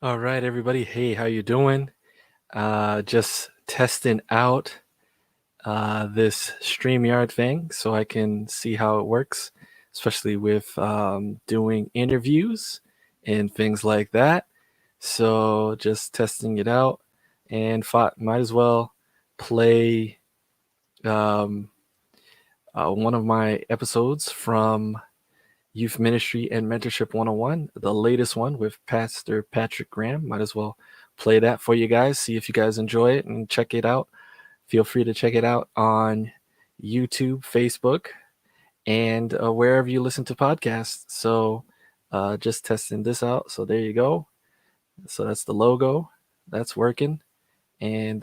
All right, everybody. Hey, how you doing? Just testing out this StreamYard thing so I can see how it works, especially with doing interviews and things like that. So just testing it out, and thought might as well play um, one of my episodes from Youth Ministry and Mentorship 101, the latest one with Pastor Patrick Graham. Might as well play that for you guys, see if you guys enjoy it and check it out. Feel free to check it out on YouTube, Facebook, and wherever you listen to podcasts. So just testing this out. So there you go. So that's the logo. That's working. And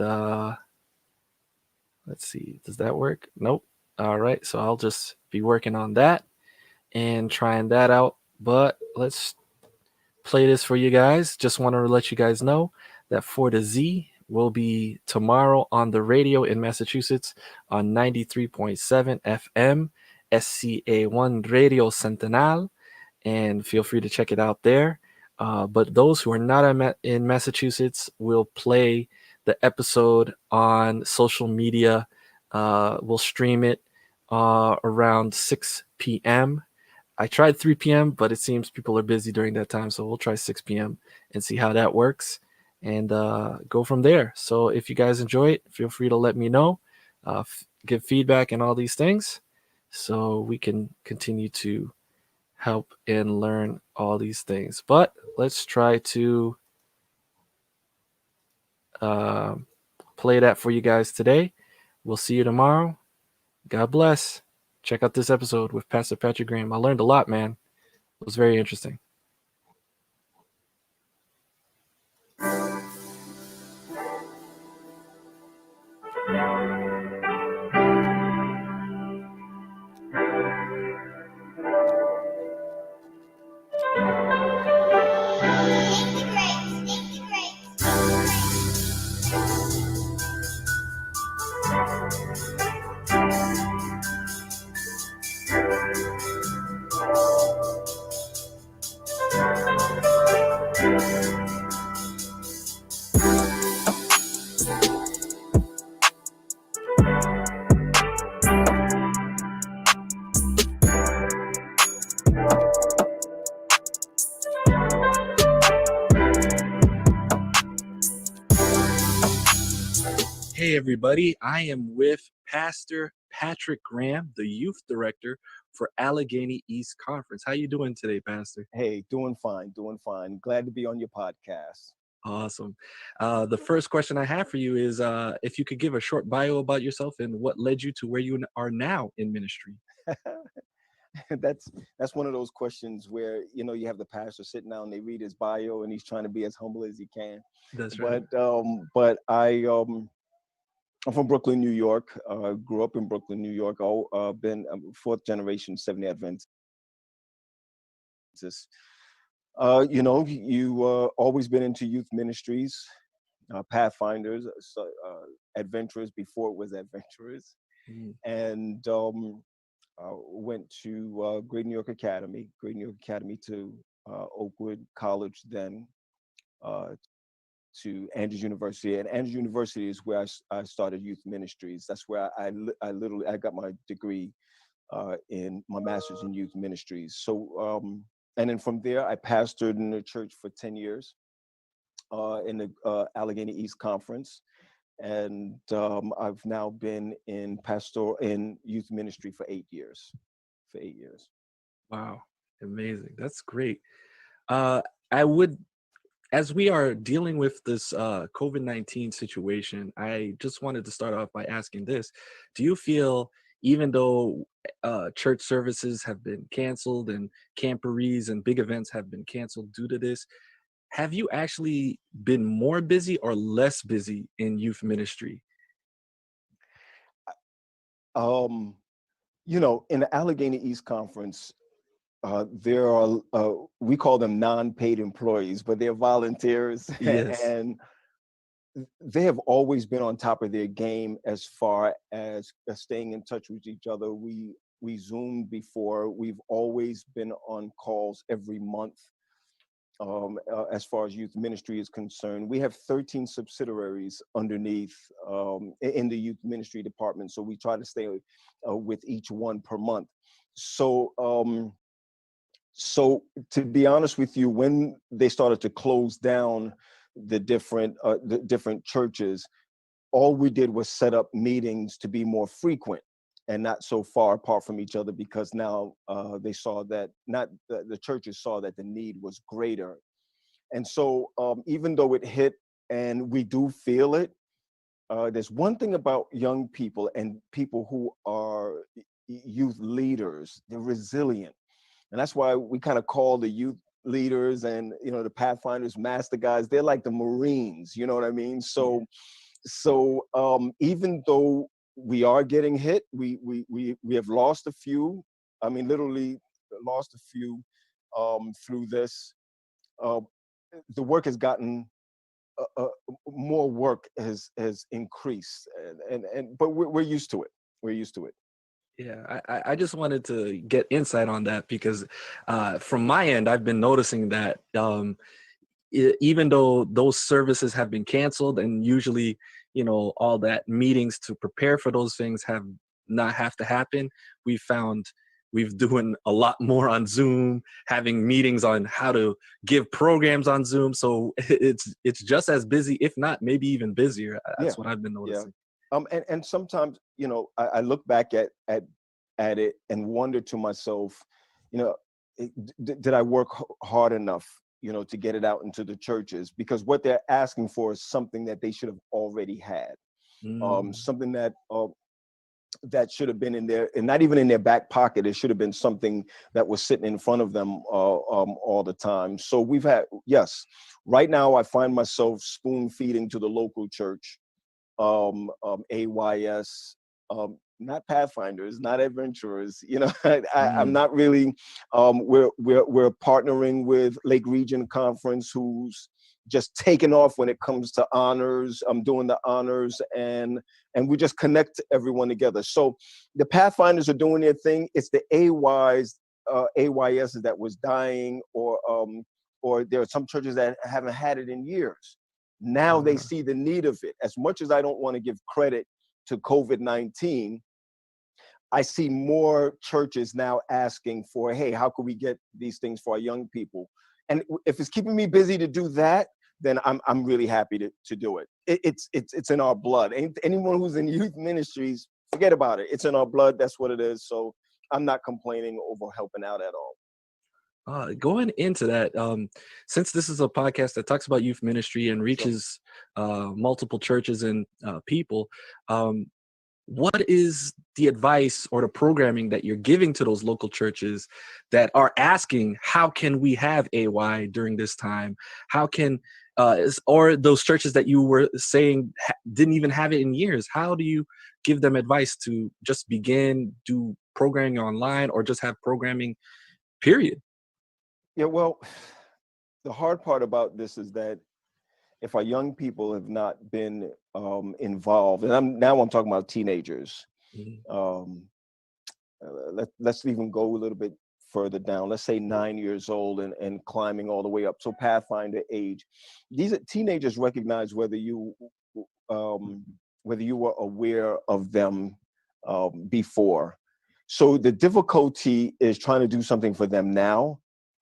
let's see, does that work? Nope. All right. So I'll just be working on that and trying that out. But let's play this for you guys. Just want to let you guys know that For the Z will be tomorrow on the radio in Massachusetts on 93.7 FM, SCA1 Radio Centenal, and feel free to check it out there. But those who are not in Massachusetts will play the episode on social media. We'll stream it around 6 p.m. I tried 3 p.m., but it seems people are busy during that time. So we'll try 6 p.m. and see how that works and go from there. So if you guys enjoy it, feel free to let me know, give feedback and all these things so we can continue to help and learn all these things. But let's try to uh, play that for you guys today. We'll see you tomorrow. God bless. Check out this episode with Pastor Patrick Graham. I learned a lot, man. It was very interesting. Hey, everybody. I am with Pastor Patrick Graham, the youth director for Allegheny East Conference. How you doing today, Pastor? Hey, doing fine, doing fine. Glad to be on your podcast. Awesome. The first question I have for you is if you could give a short bio about yourself and what led you to where you are now in ministry. that's that's one of those questions where you have the pastor sitting down, they read his bio, and he's trying to be as humble as he can. That's right. But I'm from Brooklyn, New York. Grew up in Brooklyn, New York. Been fourth generation Seventh-day Adventist. You always been into youth ministries, pathfinders, adventurers before it was adventurers, Mm. and went to Great New York Academy to Oakwood College, then uh, to Andrews University. And Andrews University is where I started youth ministries. That's where I got my degree in my master's in youth ministries. And then from there, I pastored in the church for 10 years in the Allegheny East Conference. And I've now been in youth ministry for 8 years. For 8 years. Wow. Amazing. That's great. I would, as we are dealing with this COVID-19 situation, I just wanted to start off by asking this. Do you feel, even though church services have been canceled and camporees and big events have been canceled due to this, have you actually been more busy or less busy in youth ministry? Um, in the Allegheny East Conference, there are we call them non-paid employees, but they're volunteers, Yes, and they have always been on top of their game as far as staying in touch with each other. We Zoomed before. We've always been on calls every month. as far as youth ministry is concerned. We have 13 subsidiaries underneath in the youth ministry department. So we try to stay with each one per month. So, so to be honest with you, when they started to close down the different churches, all we did was set up meetings to be more frequent and not so far apart from each other, because now they saw that not the churches saw that the need was greater. And so even though it hit and we do feel it, there's one thing about young people and people who are youth leaders: they're resilient. And that's why we kind of call the youth leaders and, you know, the Pathfinders master guys. They're like the Marines, you know what I mean? So even though we are getting hit, we have lost a few. I mean, literally lost a few through this. Uh, the work has gotten more work has increased, and but we're used to it. We're used to it. Yeah, I just wanted to get insight on that because from my end, I've been noticing that even though those services have been canceled, and usually, you know, all that meetings to prepare for those things have not have to happen, we found we've doing a lot more on Zoom, having meetings on how to give programs on Zoom. So it's just as busy, if not maybe even busier. Yeah, That's what I've been yeah. noticing. And sometimes, you know, I look back at it and wonder to myself, you know, did I work hard enough, you know, to get it out into the churches? Because what they're asking for is something that they should have already had, Mm, something that should have been in there, and not even in their back pocket. It should have been something that was sitting in front of them all the time. So we've had, yes, right now I find myself spoon feeding to the local church, AYS, not Pathfinders, not adventurers. You know, I'm mm, not really. We're partnering with Lake Region Conference, who's just taking off when it comes to honors. I'm doing the honors, and we just connect everyone together. So the Pathfinders are doing their thing. It's the AYS that was dying, or there are some churches that haven't had it in years. Now they uh, see the need of it. As much as I don't want to give credit to COVID-19, I see more churches now asking for, hey, how can we get these things for our young people? And if it's keeping me busy to do that, then I'm really happy to do it. It's in our blood. Anyone who's in youth ministries, forget about it. It's in our blood. That's what it is. So I'm not complaining over helping out at all. going into that, since this is a podcast that talks about youth ministry and Sure. reaches multiple churches and people, um, what is the advice or the programming that you're giving to those local churches that are asking, how can we have AY during this time? How can, or those churches that you were saying didn't even have it in years? How do you give them advice to just begin, do programming online, or just have programming, period? Yeah, well, the hard part about this is that if our young people have not been involved, and I'm talking about teenagers. Mhm. Um, let's even go a little bit further down. Let's say Yeah. 9 years old and climbing all the way up. So Pathfinder age. These are teenagers recognize um, whether you were aware of them before. So the difficulty is trying to do something for them now.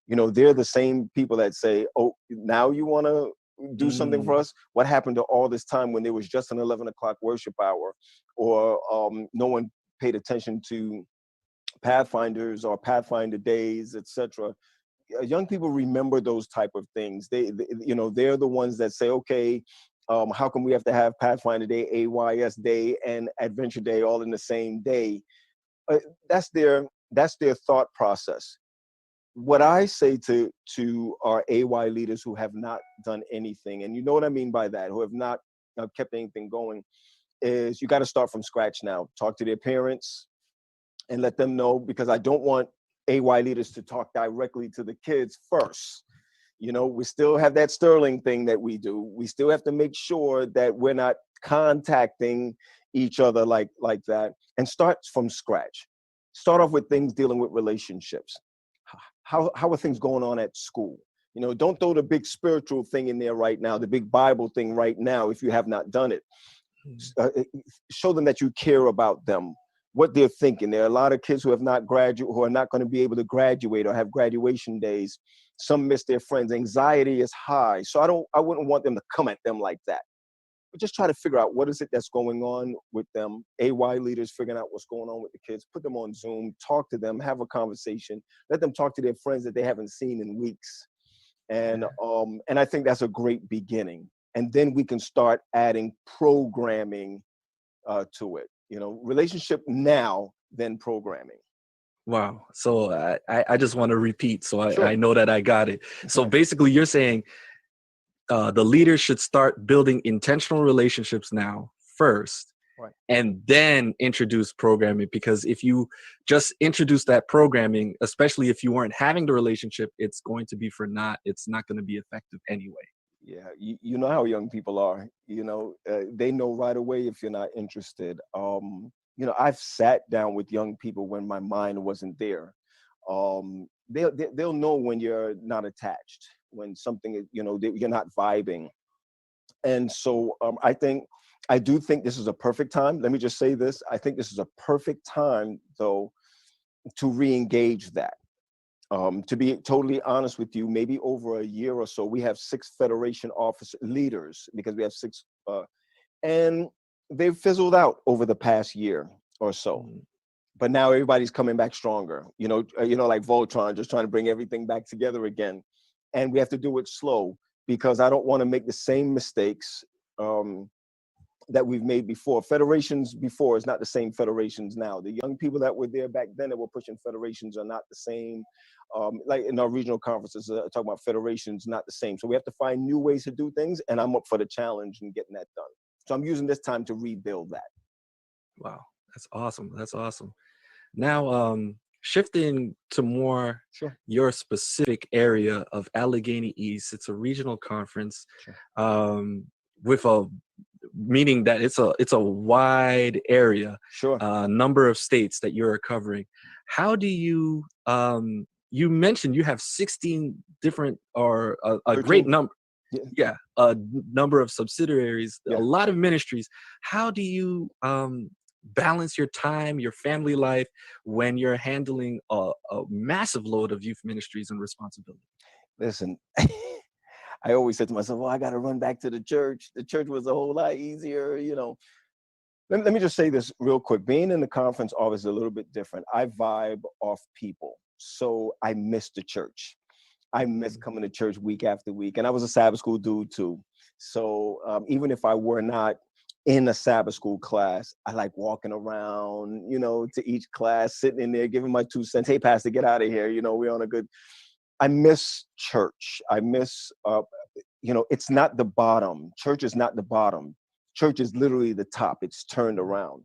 You know, they're the same people that say, "Oh, now you want to do something for Mm, us?" What happened to all this time when there was just an 11 o'clock worship hour, or no one paid attention to Pathfinders or Pathfinder days, etc. Young people remember those type of things. You know, they're the ones that say, okay, how come we have to have Pathfinder Day, AYS Day, and Adventure Day all in the same day? Uh, that's their thought process. What I say to our AY leaders who have not done anything, and you know what I mean by that, who have not kept anything going, is you got to start from scratch now. Talk to their parents and let them know, because I don't want AY leaders to talk directly to the kids first. You know, we still have that Sterling thing that we do. We still have to make sure that we're not contacting each other like that, and start from scratch. Start off with things dealing with relationships. How are things going on at school? Don't throw the big spiritual thing in there right now, the big Bible thing right now, if you have not done it. Show them that you care about them, what they're thinking. There are a lot of kids who have not graduated, who are not going to be able to graduate or have graduation days. Some miss their friends. Anxiety is high. So I wouldn't want them to come at them like that. But just try to figure out what is it that's going on with them. AY leaders figuring out what's going on with the kids. Put them on Zoom, talk to them, have a conversation. Let them talk to their friends that they haven't seen in weeks. And I think that's a great beginning. And then we can start adding programming to it. Relationship now, then programming. Wow. So I just want to repeat so I Sure. know that I got it. So basically, you're saying the leaders should start building intentional relationships now first, Right. and then introduce programming. Because if you just introduce that programming, especially if you weren't having the relationship, it's going to be for naught. It's not going to be effective anyway. Yeah, you know how young people are. They know right away if you're not interested. I've sat down with young people when my mind wasn't there. They'll know when you're not attached, when something is, you're not vibing. And so I do think this is a perfect time. Let me just say this. I think this is a perfect time, though, to re-engage that. To be totally honest with you, maybe over a year or so, we have 6 Federation officer leaders, because we have 6, and they've fizzled out over the past year or so. But now everybody's coming back stronger. Like Voltron, just trying to bring everything back together again. And we have to do it slow, because I don't want to make the same mistakes that we've made before. Federations before is not the same federations now. The young people that were there back then that were pushing federations are not the same. Like in our regional conferences, talking about federations, not the same. So we have to find new ways to do things, and I'm up for the challenge and getting that done. So I'm using this time to rebuild that. Wow, that's awesome. That's awesome. Now, shifting to more Sure. your specific area of Allegheny East, it's a regional conference, Sure. with a meaning that it's a wide area, Sure. number of states that you're covering. How do you you mentioned you have 16 different, or a great 13. number, Yeah. yeah, a number of subsidiaries, a Yeah. lot of ministries. How do you balance your time, your family life, when you're handling a massive load of youth ministries and responsibility? Listen, I always said to myself, well, I got to run back to the church. The church was a whole lot easier. Let me just say this real quick. Being in the conference office is a little bit different. I vibe off people. So I miss the church. I miss coming to church week after week. And I was a Sabbath school dude too. So even if I were not in a Sabbath school class, I like walking around, to each class, sitting in there, giving my 2 cents. Hey, pastor, get out of here. We're on a good. I miss church. I miss, it's not the bottom. Church is not the bottom. Church is literally the top. It's turned around.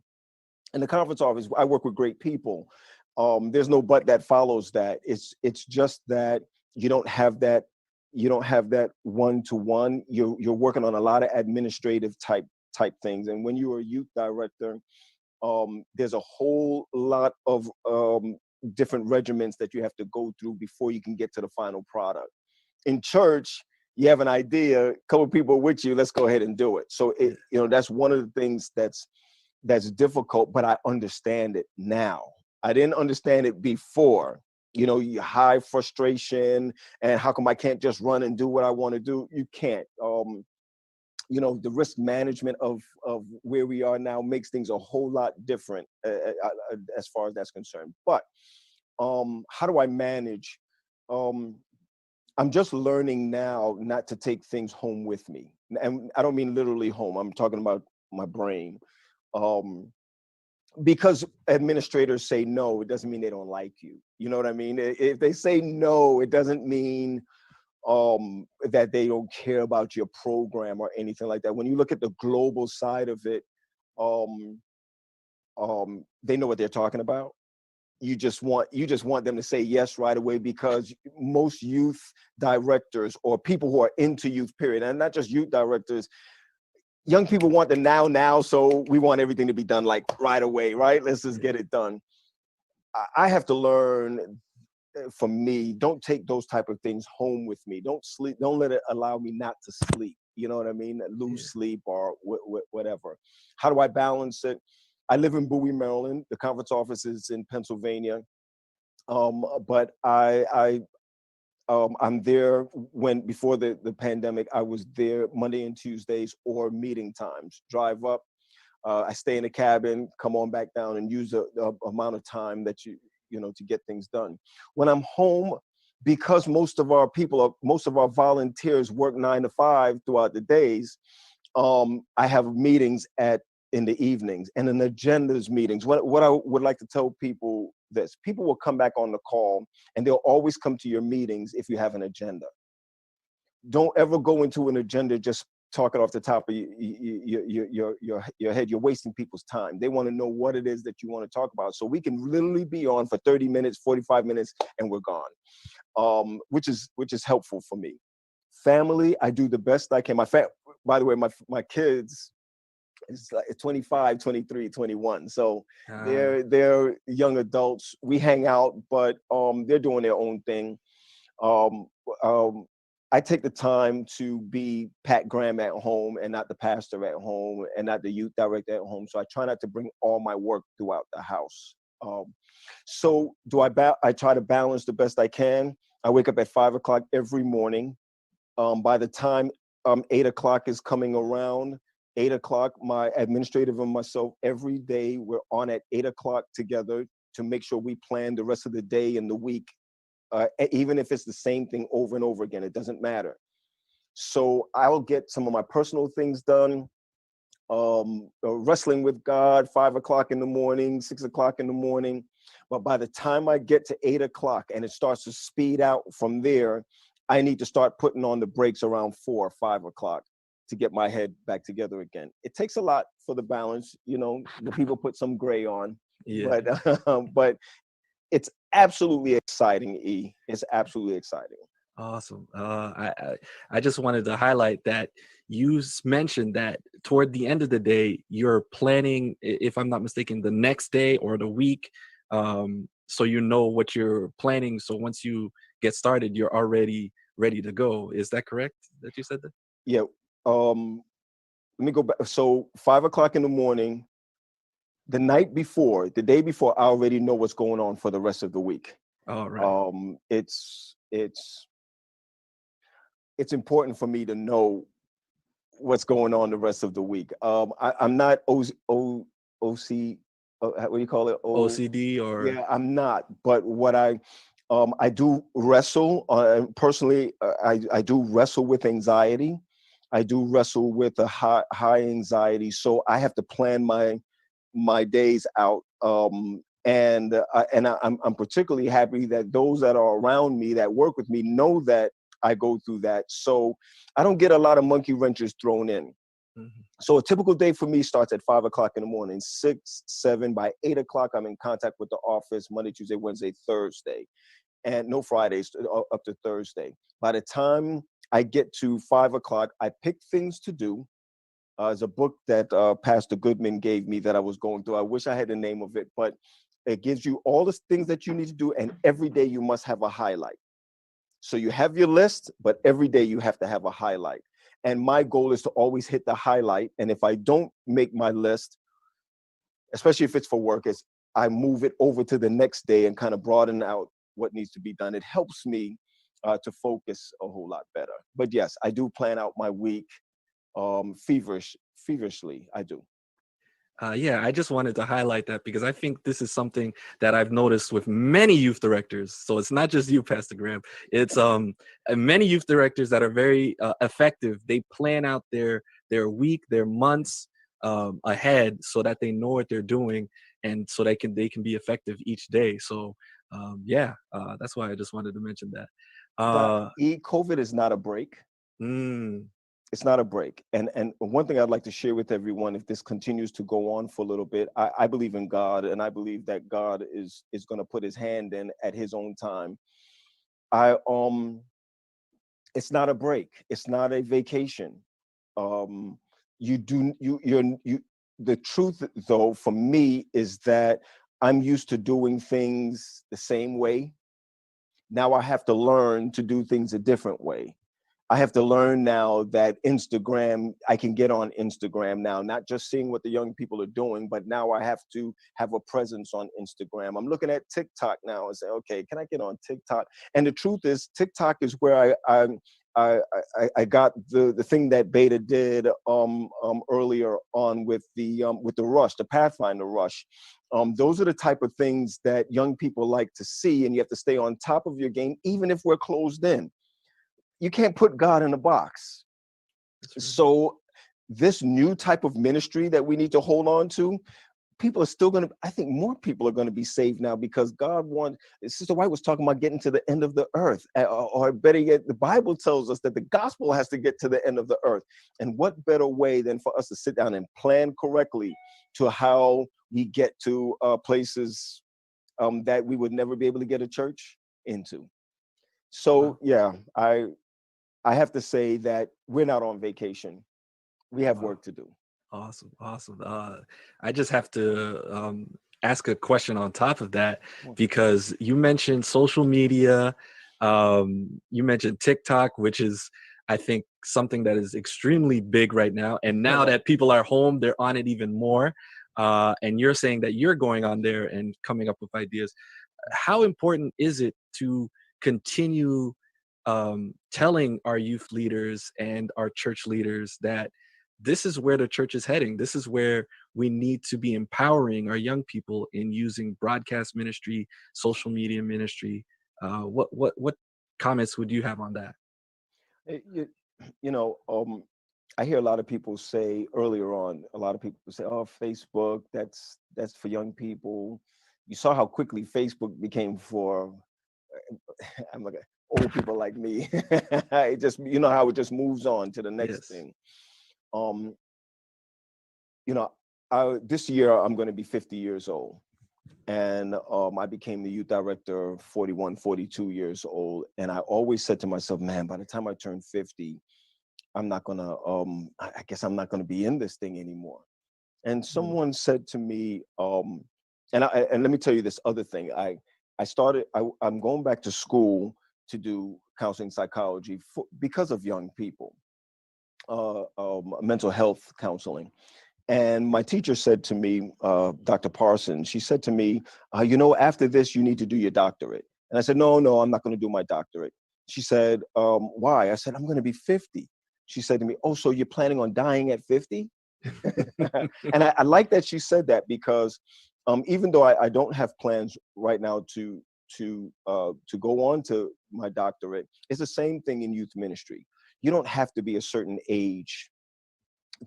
In the conference office, I work with great people. There's no but that follows that. It's just that you don't have that. You don't have that one-to-one. You're working on a lot of administrative type things. And when you're a youth director, there's a whole lot of different regiments that you have to go through before you can get to the final product. In church, you have an idea, a couple of people with you, let's go ahead and do it. So that's one of the things that's difficult, but I understand it now. I didn't understand it before. High frustration, and how come I can't just run and do what I want to do? You can't. The risk management of where we are now makes things a whole lot different as far as that's concerned. But how do I manage? I'm just learning now not to take things home with me. And I don't mean literally home. I'm talking about my brain. Because administrators say no, it doesn't mean they don't like you. You know what I mean? If they say no, it doesn't mean that they don't care about your program or anything like that. When you look at the global side of it, they know what they're talking about. You just want them to say yes right away, because most youth directors or people who are into youth, period, and not just youth directors, young people want the now, so we want everything to be done like right away, right? Let's just get it done. I have to learn for me, don't take those type of things home with me. Don't sleep. Don't let it allow me not to sleep. You know what I mean? Yeah. Lose sleep or whatever. How do I balance it? I live in Bowie, Maryland. The conference office is in Pennsylvania. But I'm there when before the pandemic. I was there Monday and Tuesdays or meeting times. Drive up. I stay in the cabin, come on back down, and use the amount of time that you know to get things done. When I'm home, because most of our volunteers work 9 to 5 throughout the days. I have meetings in the evenings and an agendas meetings. What I would like to tell people this: people will come back on the call, and they'll always come to your meetings if you have an agenda. Don't ever go into an agenda just talking off the top of your head. You're wasting people's time. They want to know what it is that you want to talk about. So we can literally be on for 30 minutes, 45 minutes, and we're gone. Which is helpful for me. Family, I do the best I can. By the way, my kids is like 25, 23, 21. So Uh, they're young adults. We hang out, but they're doing their own thing. Um, um, I take the time to be Pat Graham at home and not the pastor at home and not the youth director at home. So I try not to bring all my work throughout the house. So I try to balance the best I can. I wake up at 5 o'clock every morning. By the time 8 o'clock is coming around, 8 o'clock, my administrative and myself, every day we're on at 8 o'clock together to make sure we plan the rest of the day and the week, even if it's the same thing over and over again, it doesn't matter. So I'll get some of my personal things done. Wrestling with God, 5 o'clock in the morning, 6 o'clock in the morning. But by the time I get to 8 o'clock and it starts to speed out from there, I need to start putting on the brakes around 4 or 5 o'clock to get my head back together again. It takes a lot for the balance, the people put some gray on, yeah. but but it's absolutely exciting. It's absolutely exciting. Awesome. I just wanted to highlight that you mentioned that toward the end of the day, you're planning, if I'm not mistaken, the next day or the week. So you know what you're planning. So once you get started, you're already ready to go. Is that correct that you said that? Yeah. Um, Let me go back. So 5 o'clock in the morning, the day before, I already know what's going on for the rest of the week. All right. Um, it's it's it's important for me to know what's going on the rest of the week. I'm not OC. What do you call it? OCD or Yeah, I'm not. But I do wrestle personally. I do wrestle with anxiety. I do wrestle with a high anxiety, so I have to plan my days out. I'm particularly happy that those that are around me that work with me know that I go through that. So I don't get a lot of monkey wrenches thrown in. Mhm. So a typical day for me starts at 5 o'clock in the morning, 6, 7. By 8 o'clock, I'm in contact with the office Monday, Tuesday, Wednesday, Thursday, and no Fridays up to Thursday. By the time I get to 5 o'clock, I pick things to do. There's a book that Pastor Goodman gave me that I was going through. I wish I had the name of it, but it gives you all the things that you need to do, and every day you must have a highlight. So you have your list, but every day you have to have a highlight. And my goal is to always hit the highlight. And if I don't make my list, especially if it's for work, is I move it over to the next day and kind of broaden out what needs to be done. It helps me to focus a whole lot better. But yes, I do plan out my week feverishly. I do. Yeah, I just wanted to highlight that because I think this is something that I've noticed with many youth directors. So it's not just you, Pastor Graham. It's many youth directors that are very effective. They plan out their week, their months ahead, so that they know what they're doing, and so they can be effective each day. So yeah, that's why I just wanted to mention that. Uh, COVID is not a break. mm, It's not a break. And one thing I'd like to share with everyone, if this continues to go on for a little bit, I believe in God, and I believe that God is going to put His hand in at His own time. I It's not a break. It's not a vacation. Um, you do you you're you. The truth, though, for me, is that I'm used to doing things the same way. Now I have to learn to do things a different way. I have to learn now that Instagram, I can get on Instagram now, not just seeing what the young people are doing, but now I have to have a presence on Instagram. I'm looking at TikTok now and say, okay, can I get on TikTok? And the truth is, TikTok is where I got the thing that Beta did earlier on with the Rush, the Pathfinder Rush. Those are the type of things that young people like to see, and you have to stay on top of your game, even if we're closed in. You can't put God in a box. That's right. So this new type of ministry that we need to hold on to, people are still going to, I think more people are going to be saved now because God wants, Sister White was talking about getting to the end of the earth, or better yet, the Bible tells us that the gospel has to get to the end of the earth. And what better way than for us to sit down and plan correctly to how we get to places that we would never be able to get a church into. So Wow. yeah, I have to say that we're not on vacation. We have Wow. work to do. Awesome. Awesome. I just have to ask a question on top of that Well, because you mentioned social media. You mentioned TikTok, which is, I think, something that is extremely big right now. And now right. that people are home, they're on it even more. And you're saying that you're going on there and coming up with ideas. How important is it to continue telling our youth leaders and our church leaders that this is where the church is heading? This is where we need to be empowering our young people in using broadcast ministry, social media ministry. What comments would you have on that? You, you know, I hear a lot of people say earlier on, a lot of people say, "Oh, Facebook, that's for young people." You saw how quickly Facebook became for I'm like old people like me. It just, you know how it just moves on to the next Yes. thing. Um, you know, this year I'm going to be 50 years old. And I became the youth director 41, 42 years old. And I always said to myself, man, by the time I turn 50, I'm not going to, I guess I'm not going to be in this thing anymore. And Mm, someone said to me, and let me tell you this other thing. I'm going back to school to do counseling psychology because of young people, mental health counseling. And my teacher said to me, Dr. Parsons, she said to me, after this, you need to do your doctorate. And I said, no, I'm not going to do my doctorate. She said, why? I said, I'm going to be 50. She said to me, oh, so you're planning on dying at 50? And I like that she said that because even though I don't have plans right now to go on to my doctorate, it's the same thing in youth ministry. You don't have to be a certain age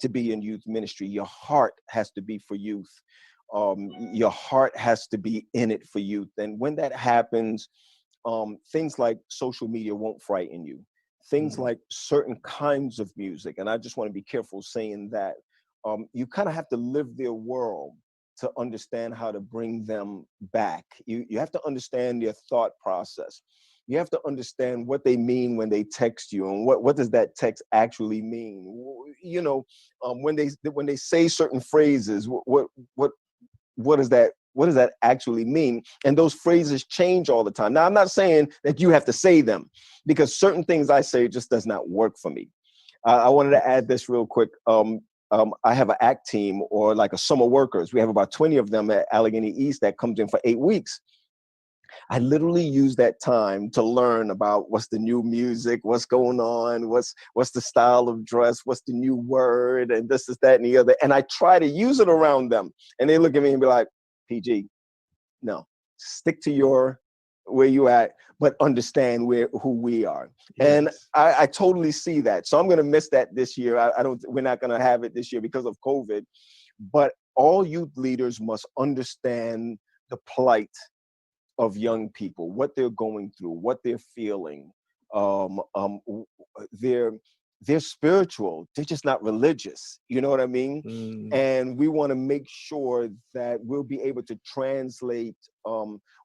to be in youth ministry. Your heart has to be for youth. Your heart has to be in it for youth. And when that happens, things like social media won't frighten you. Things mm, like certain kinds of music, and I just want to be careful saying that, you kind of have to live their world to understand how to bring them back. You have to understand their thought process. You have to understand what they mean when they text you, and what does that text actually mean. When they say certain phrases, what does that actually mean? And those phrases change all the time. Now, I'm not saying that you have to say them, because certain things I say just does not work for me. I wanted to add this real quick. I have an ACT team, or like a summer workers. We have about 20 of them at Allegheny East that comes in for 8 weeks. I literally use that time to learn about what's the new music, what's going on, what's the style of dress, what's the new word, and this is that and the other. And I try to use it around them. And they look at me and be like, PG, no, stick to your where you at, but understand who we are. And yes. I totally see that. So I'm gonna miss that this year. I don't we're not gonna have it this year because of COVID. But all youth leaders must understand the plight of young people, what they're going through, what they're feeling. Um, um, they're they're spiritual. They're just not religious. You know what I mean? Mm, And we want to make sure that we'll be able to translate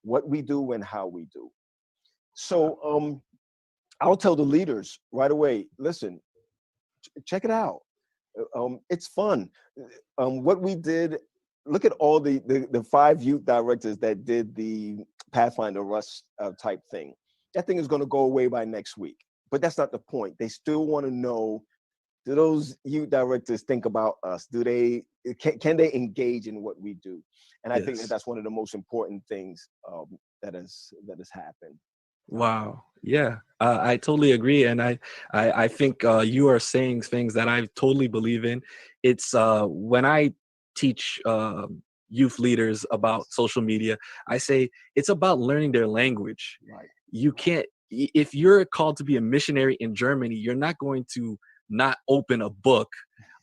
what we do and how we do. wow. So I'll tell the leaders right away. Listen, check it out. It's fun. What we did. Look at all the five youth directors that did the Pathfinder Rush type thing. that thing is going to go away by next week. But that's not the point. They still want to know, do those youth directors think about us? Do they can they engage in what we do? And I think that Yes. that's one of the most important things that has happened. Um, Wow. Yeah, I totally agree, and I think you are saying things that I totally believe in. It's when I teach youth leaders about yes, social media, I say it's about learning their language. right, You right, can't if you're called to be a missionary in Germany, you're not going to not open a book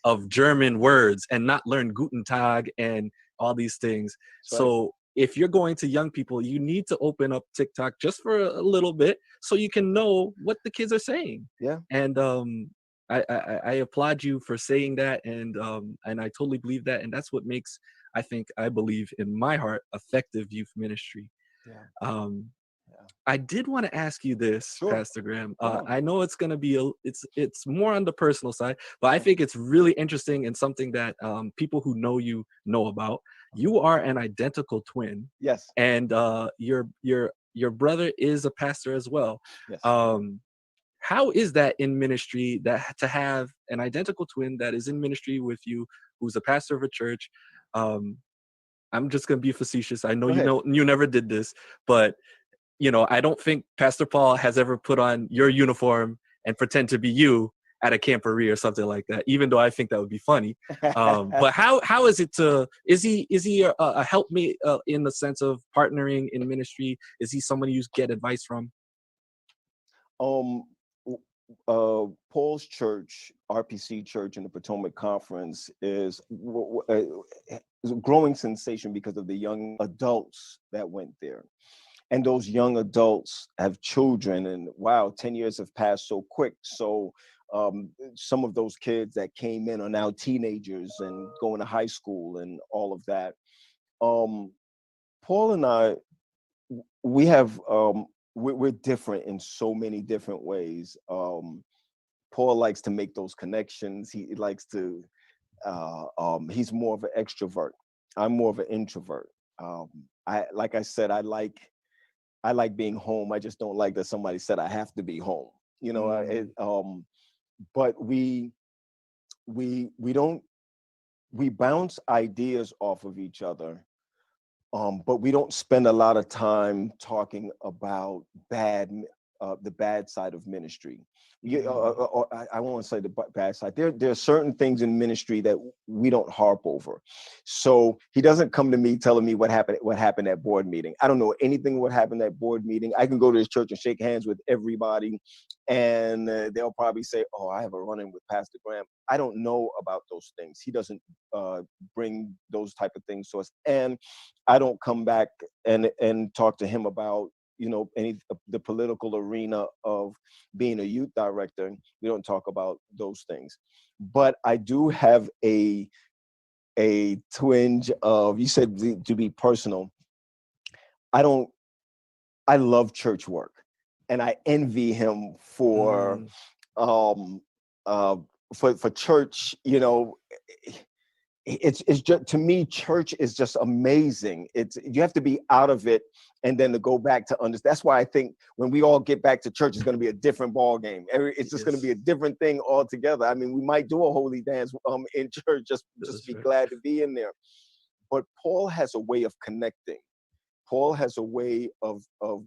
of German words and not learn Guten Tag and all these things. that's right. So if you're going to young people, you need to open up TikTok just for a little bit so you can know what the kids are saying. Yeah, And I applaud you for saying that, and I totally believe that, and that's what makes I believe in my heart effective youth ministry. yeah, Um, yeah. I did want to ask you this, Sure. Pastor Graham. Come on. I know it's going to be it's more on the personal side, but I Okay. think it's really interesting and something that people who know you know about. Okay. You are an identical twin, Yes. and your brother is a pastor as well. Yes. Um, how is that in ministry? That to have an identical twin that is in ministry with you, who's a pastor of a church. Um, I'm just going to be facetious. I Go ahead. know you never did this, but I don't think Pastor Paul has ever put on your uniform and pretend to be you at a camporee or something like that. Even though I think that would be funny. But how is it to? Is he a helpmate in the sense of partnering in ministry? Is he someone you get advice from? um, Paul's church, RPC Church in the Potomac Conference, is a growing sensation because of the young adults that went there. And those young adults have children, and wow, 10 years have passed so quick. So some of those kids that came in are now teenagers and going to high school and all of that. Um, Paul and I, we have we're different in so many different ways. Paul likes to make those connections. He likes to. He's more of an extrovert. I'm more of an introvert. Um, like I said, I like being home. I just don't like that somebody said I have to be home. You know, Mm, but we don't we bounce ideas off of each other, but we don't spend a lot of time talking about the bad side of ministry. mm, I won't say the bad side. There are certain things in ministry that we don't harp over. So he doesn't come to me telling me what happened at board meeting. I don't know anything what happened at board meeting. I can go to his church and shake hands with everybody, and they'll probably say, "Oh, I have a run-in with Pastor Graham." I don't know about those things. He doesn't bring those type of things to us, and I don't come back and talk to him about any the political arena of being a youth director. We don't talk about those things, but I do have a twinge of, you said, to be personal. I don't. I love church work, and I envy him mm, um uh for church. It's just, to me, church is just amazing. It's, you have to be out of it and then to go back to understand. That's why I think when we all get back to church, it's going to be a different ball game. It's just going to be yes, a different thing altogether. I mean, we might do a holy dance in church, just to that's be right. glad to be in there. But Paul has a way of connecting. Paul has a way of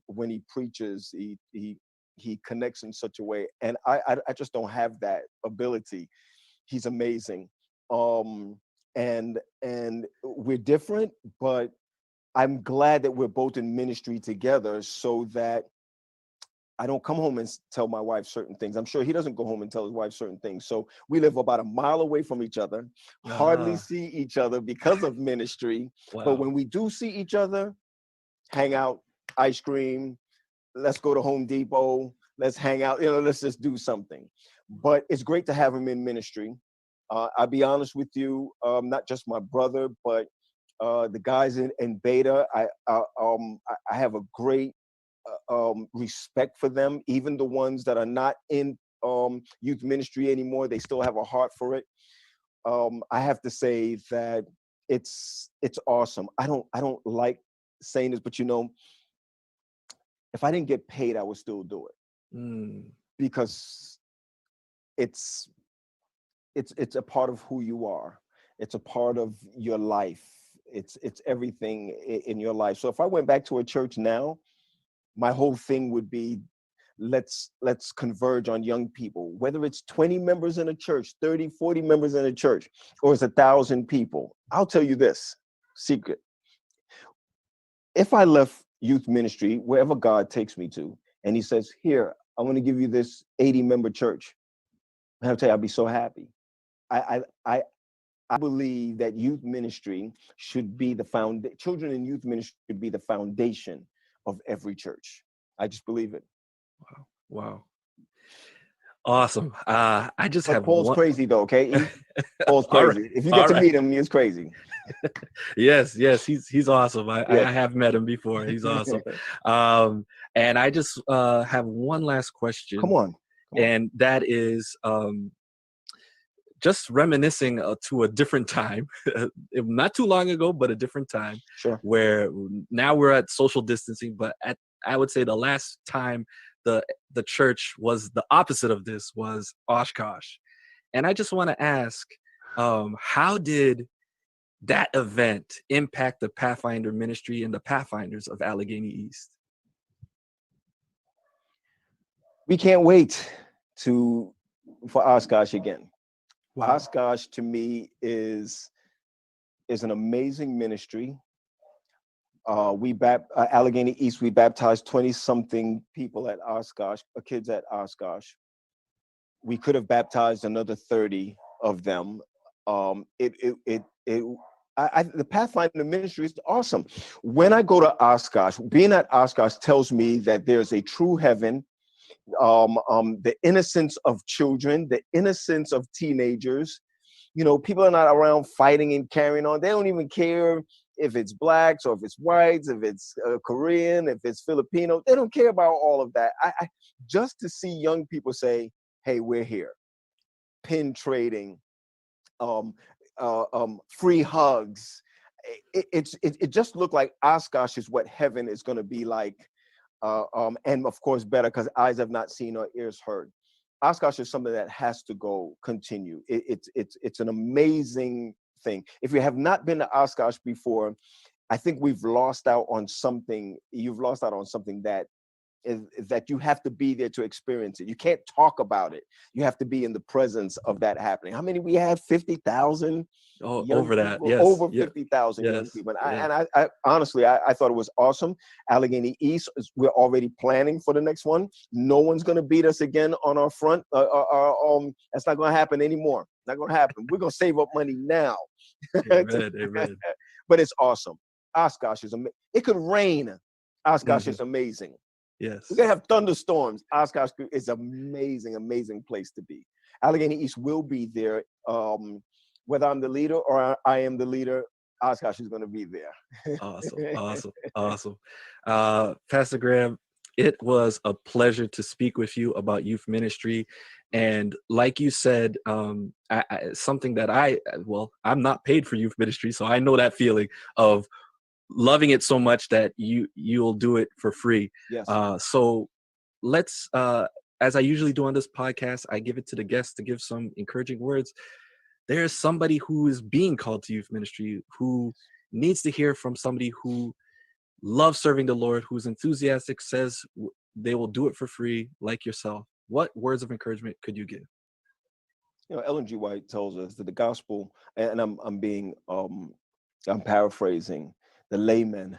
when he preaches, he connects in such a way, and I just don't have that ability. He's amazing. um and we're different, but I'm glad that we're both in ministry together, so that I don't come home and tell my wife certain things. I'm sure he doesn't go home and tell his wife certain things. So we live about a mile away from each other, hardly Ah, see each other because of ministry. But wow. when we do see each other, hang out, ice cream, let's go to Home Depot, let's hang out, let's just do something. But it's great to have him in ministry. I'll be honest with you, not just my brother, but the guys in Beta. I have a great respect for them. Even the ones that are not in youth ministry anymore, they still have a heart for it. I have to say that it's awesome. I don't like saying this, but if I didn't get paid, I would still do it Mm, because it's it's a part of who you are. It's a part of your life. It's everything in your life. So if I went back to a church now, my whole thing would be let's converge on young people, whether it's 20 members in a church, 30, 40 members in a church, or it's 1,000 people. I'll tell you this secret. If I left youth ministry, wherever God takes me to, and he says, here, I want to give you this 80-member church, I'll tell you, I'll be so happy. I believe that youth ministry should be the children in youth ministry should be the foundation of every church. I just believe it. wow. Wow. Awesome. I just But have Paul's one. crazy though, okay? Paul's All right. crazy. If you get All to right. meet him, he's crazy. Yes, yes, he's awesome. I Yes. have met him before. He's awesome. Um, and I just have one last Come question, on. Come on. and that is just reminiscing to a different time, not too long ago, but a different time, Sure. where now we're at social distancing, but at I would say the last time the church was the opposite of this was Oshkosh, and I just want to ask, how did that event impact the Pathfinder ministry and the Pathfinders of Allegheny East? We can't wait for Oshkosh again. Wow. Oshkosh to me is an amazing ministry. Allegheny East, we baptized 20 something people at Oshkosh, kids at Oshkosh. We could have baptized another 30 of them. The Pathfinder ministry is awesome. When I go to Oshkosh, being at Oshkosh tells me that there's a true heaven, the innocence of children, the innocence of teenagers. You know, people are not around fighting and carrying on. They don't even care if it's blacks or if it's whites, if it's Korean, if it's Filipino. They don't care about all of that. Just to see young people say, "Hey, we're here," pin trading, um, free hugs. It just looked like Oshkosh is what heaven is going to be like, and of course better because eyes have not seen or ears heard. Oshkosh is something that has to continue. It's an amazing thing. If you have not been to Oshkosh before, I think we've lost out on something. You've lost out on something that you have to be there to experience it. You can't talk about it. You have to be in the presence of that happening. How many we had? 50,000 Oh, young over that. people, Yes. over Yeah. 50,000 young Yes. people. Yeah. I honestly, I thought it was awesome. Allegheny East, we're already planning for the next one. No one's going to beat us again on our front. That's not going to happen anymore. Not going to happen. We're going to save up money now. Amen. Amen. But it's awesome. Oshkosh is amazing. It could rain. Oshkosh Hmm. is amazing. We're Yes. gonna have thunderstorms. Oshkosh is amazing, amazing place to be. Allegheny East will be there. Whether I'm the leader or I am the leader, Oshkosh is gonna be there. Awesome. Awesome. Awesome. Pastor Graham, it was a pleasure to speak with you about youth ministry. And like you said, something that I'm not paid for youth ministry, so I know that feeling of loving it so much that you'll do it for free. Yes. So let's, as I usually do on this podcast, I give it to the guests to give some encouraging words. There's somebody who is being called to youth ministry who needs to hear from somebody who loves serving the Lord, who's enthusiastic, says they will do it for free, like yourself. What words of encouragement could you give? You know, Ellen G. White tells us that the gospel, and I'm paraphrasing, the layman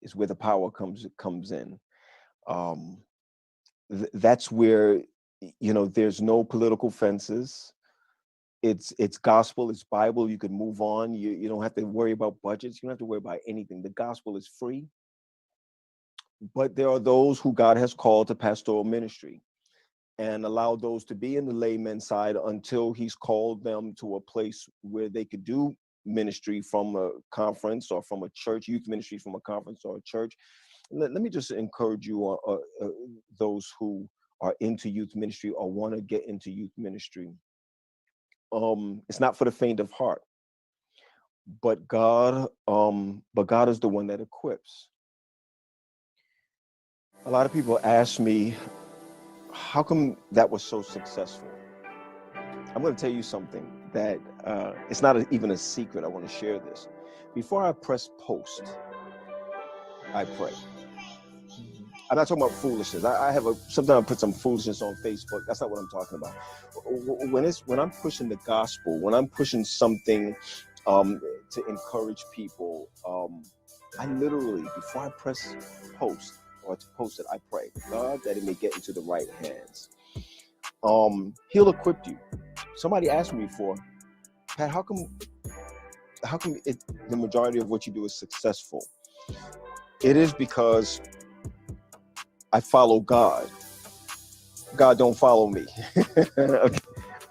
is where the power comes in. Um, that's where there's no political fences. It's gospel, it's Bible. You can move on. You don't have to worry about budgets. You don't have to worry about anything. The gospel is free. But there are those who God has called to pastoral ministry and allow those to be in the layman side until he's called them to a place where they could do ministry from a conference or from a church, youth ministry from a conference or a church. Let me just encourage you, those who are into youth ministry or want to get into youth ministry. It's not for the faint of heart, but God is the one that equips. A lot of people ask me, how come that was so successful? I'm going to tell you something that it's not even a secret. I want to share this. Before I press post, I pray. I'm not talking about foolishness. I have sometimes I put some foolishness on Facebook. That's not what I'm talking about. When I'm pushing the gospel, when I'm pushing something to encourage people, I literally, before I press post or to post it, I pray, God, that it may get into the right hands. He'll equip you. Somebody asked me before, Pat, how come the majority of what you do is successful? It is because I follow God. God don't follow me.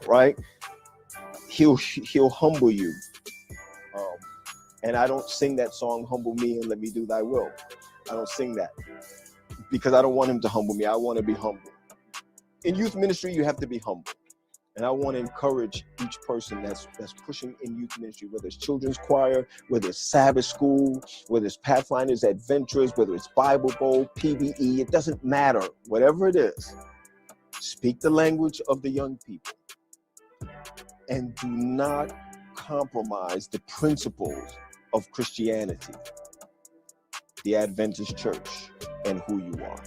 Right? He'll humble you. And I don't sing that song, humble me and let me do thy will. I don't sing that because I don't want him to humble me. I want to be humble. In youth ministry, you have to be humble. And I want to encourage each person that's pushing in youth ministry, whether it's children's choir, whether it's Sabbath school, whether it's Pathfinders Adventures, whether it's Bible Bowl, PBE, it doesn't matter. Whatever it is, speak the language of the young people and do not compromise the principles of Christianity, the Adventist church, and who you are.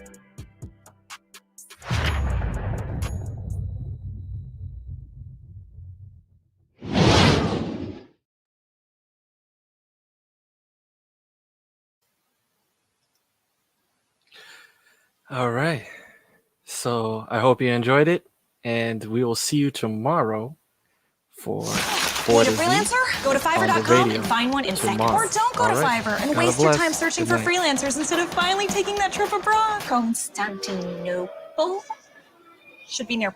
All right. So I hope you enjoyed it, and we will see you tomorrow for Need a freelancer? Go to Fiverr.com and find one in seconds. Or don't go to Fiverr and waste your time searching for freelancers instead of finally taking that trip abroad. Constantinople should be near